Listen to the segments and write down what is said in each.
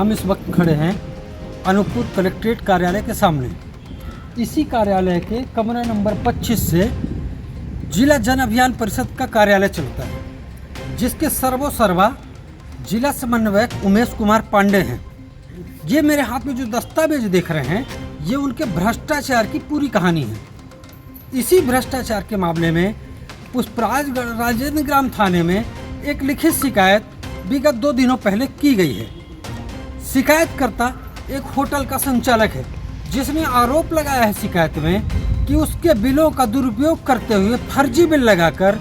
हम इस वक्त खड़े हैं अनूपपुर कलेक्ट्रेट कार्यालय के सामने। इसी कार्यालय के कमरा नंबर 25 से जिला जन अभियान परिषद का कार्यालय चलता है, जिसके सर्वा जिला समन्वयक उमेश कुमार पांडे हैं। ये मेरे हाथ में जो दस्तावेज देख रहे हैं, ये उनके भ्रष्टाचार की पूरी कहानी है। इसी भ्रष्टाचार के मामले में पुष्पराज राजेंद्र ग्राम थाने में एक लिखित शिकायत विगत 2 दिनों पहले की गई है। शिकायतकर्ता एक होटल का संचालक है, जिसने आरोप लगाया है शिकायत में कि उसके बिलों का दुरुपयोग करते हुए फर्जी बिल लगाकर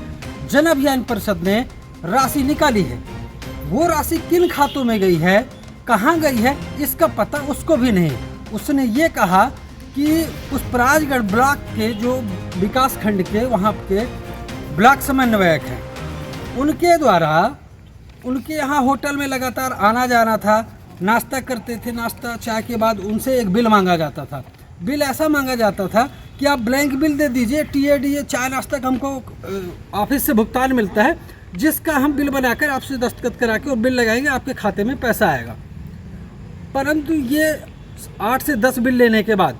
जन अभियान परिषद ने राशि निकाली है। वो राशि किन खातों में गई है, कहाँ गई है, इसका पता उसको भी नहीं। उसने ये कहा कि पुष्पराजगढ़ ब्लॉक के जो विकास खंड के वहाँ के ब्लॉक समन्वयक हैं, उनके द्वारा उनके यहाँ होटल में लगातार आना जाना था, नाश्ता करते थे। नाश्ता चाय के बाद उनसे एक बिल मांगा जाता था। बिल ऐसा मांगा जाता था कि आप ब्लैंक बिल दे दीजिए, TADA चाय नाश्ता का हमको ऑफिस से भुगतान मिलता है, जिसका हम बिल बनाकर आपसे दस्तखत करा के और बिल लगाएंगे, आपके खाते में पैसा आएगा। परंतु ये 8 से 10 बिल लेने के बाद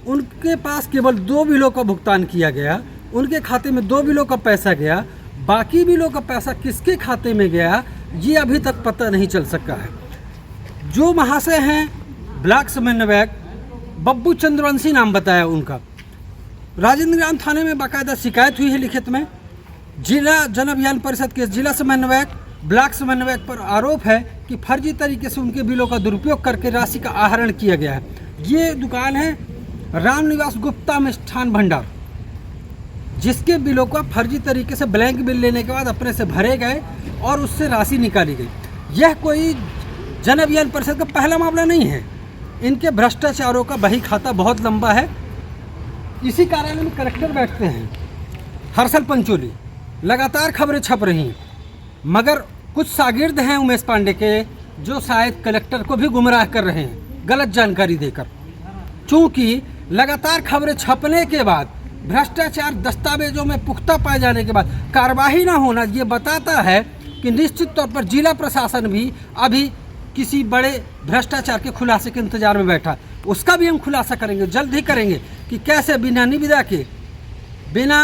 उनके पास केवल 2 बिलों का भुगतान किया गया। उनके खाते में 2 बिलों का पैसा गया। बाकी बिलों का पैसा किसके खाते में गया, ये अभी तक पता नहीं चल सका है। जो महाशय हैं ब्लॉक समन्वयक बब्बू चंद्रवंशी नाम बताया उनका, राजेंद्र ग्राम थाने में बाकायदा शिकायत हुई है लिखित में। जिला जन अभियान परिषद के जिला समन्वयक ब्लॉक समन्वयक पर आरोप है कि फर्जी तरीके से उनके बिलों का दुरुपयोग करके राशि का आहरण किया गया है। ये दुकान है रामनिवास गुप्ता मिष्ठान भंडार, जिसके बिलों का फर्जी तरीके से ब्लैंक बिल लेने के बाद अपने से भरे गए और उससे राशि निकाली गई। यह कोई जन अभियान परिषद का पहला मामला नहीं है। इनके भ्रष्टाचारों का बही खाता बहुत लंबा है। इसी कार्यालय में कलेक्टर बैठते हैं हर्षल पंचोली। लगातार खबरें छप रही हैं, मगर कुछ शागिर्द हैं उमेश पांडे के, जो शायद कलेक्टर को भी गुमराह कर रहे हैं गलत जानकारी देकर। चूँकि लगातार खबरें छपने के बाद, भ्रष्टाचार दस्तावेजों में पुख्ता पाए जाने के बाद कार्रवाई ना होना, ये बताता है कि निश्चित तौर पर जिला प्रशासन भी अभी किसी बड़े भ्रष्टाचार के खुलासे के इंतजार में बैठा। उसका भी हम खुलासा करेंगे, जल्द ही करेंगे कि कैसे बिना निविदा के, बिना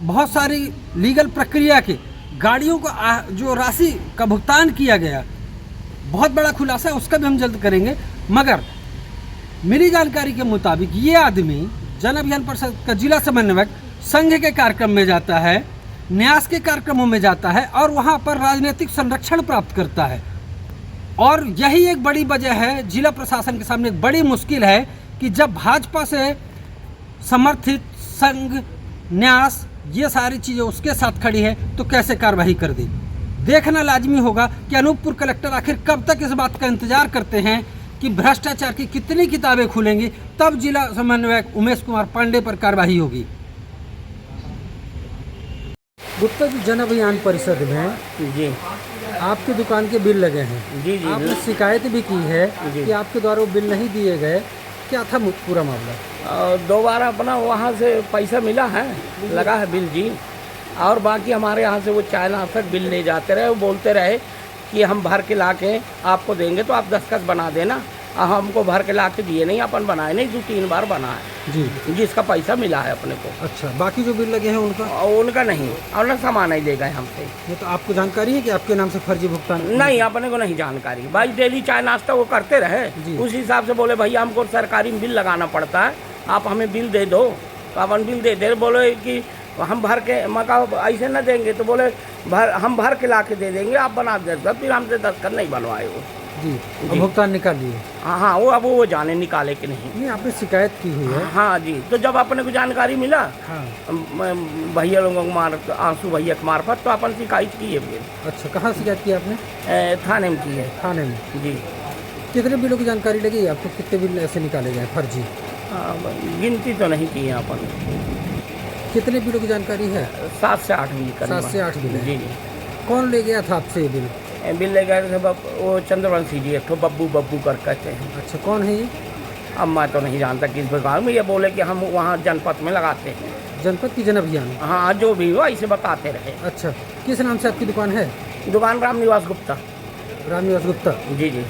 बहुत सारी लीगल प्रक्रिया के गाड़ियों को जो राशि का भुगतान किया गया, बहुत बड़ा खुलासा है, उसका भी हम जल्द करेंगे। मगर मेरी जानकारी के मुताबिक ये आदमी जन अभियान परिषद का जिला समन्वयक संघ के कार्यक्रम में जाता है, न्यास के कार्यक्रमों में जाता है और वहाँ पर राजनीतिक संरक्षण प्राप्त करता है। और यही एक बड़ी वजह है, जिला प्रशासन के सामने एक बड़ी मुश्किल है कि जब भाजपा से समर्थित संघ, न्यास, ये सारी चीज़ें उसके साथ खड़ी है, तो कैसे कार्रवाई कर दी। देखना लाजमी होगा कि अनूपपुर कलेक्टर आखिर कब तक इस बात का इंतजार करते हैं कि भ्रष्टाचार की कितनी किताबें खुलेंगी, तब जिला समन्वयक उमेश कुमार पांडे पर कार्रवाई होगी। गुप्ता जी, जन अभियान परिषद में जी आपकी दुकान के बिल लगे हैं। जी आपने शिकायत भी की है कि आपके द्वारा वो बिल नहीं दिए गए। क्या था पूरा मामला? 2 बार अपना वहाँ से पैसा मिला है, लगा है बिल जी। और बाकी हमारे यहाँ से वो चाय नाश्ता बिल ले जाते रहे, वो बोलते रहे कि हम भर के ला के आपको देंगे तो आप दस्तखत बना देना। हमको भर के ला के दिए नहीं, अपन बनाए नहीं, 2-3 बार बना है जी, जिसका पैसा मिला है अपने को। अच्छा, बाकी जो बिल लगे हैं उनका? उनका नहीं, और ना सामान नहीं देगा हमसे। ये तो आपको जानकारी है कि आपके नाम से फर्जी भुगतान? नहीं, अपने को नहीं जानकारी। भाई डेली चाय नाश्ता वो करते रहे, उस हिसाब से बोले भैया हमको सरकारी बिल लगाना पड़ता है, आप हमें बिल दे दो। तो अपन बिल दे दे, बोले कि हम भर के, मका ऐसे न देंगे तो बोले हम भर के ला के दे देंगे, आप बना दे। फिर हमसे दस्तखत नहीं बनवाए वो जी, भुगतान निकाल लिए? हाँ, वो अब वो जाने निकाले कि नहीं। आपने शिकायत की हुई है? हाँ जी, तो जब अपने को जानकारी मिला, हाँ, भैया लोगों को आंसू भैया के मार्फत, तो अपन शिकायत की है। अच्छा, कहाँ शिकायत की आपने? थाने में की है। थाने में? जी। कितने बिलों की जानकारी लगी आपको? कितने बिल ऐसे निकाले गए फर्जी? गिनती तो नहीं की है अपन। कितने बिलों की जानकारी है? 7 से 8 बिल। 7 से 8 बिल? जी जी। कौन ले गया था आपसे ये बिल? बिल ले गए थे वो चंद्रवंशी जी, एक तो बब्बू कर कहते हैं। अच्छा, कौन है ये? अब मैं तो नहीं जानता किस प्रकार में। ये बोले कि हम वहाँ जनपद में लगाते हैं। जनपद की जन अभियान? हाँ, जो भी हो ऐसे बताते रहे। अच्छा, किस नाम से आपकी दुकान है? दुकान रामनिवास गुप्ता। रामनिवास गुप्ता? जी जी।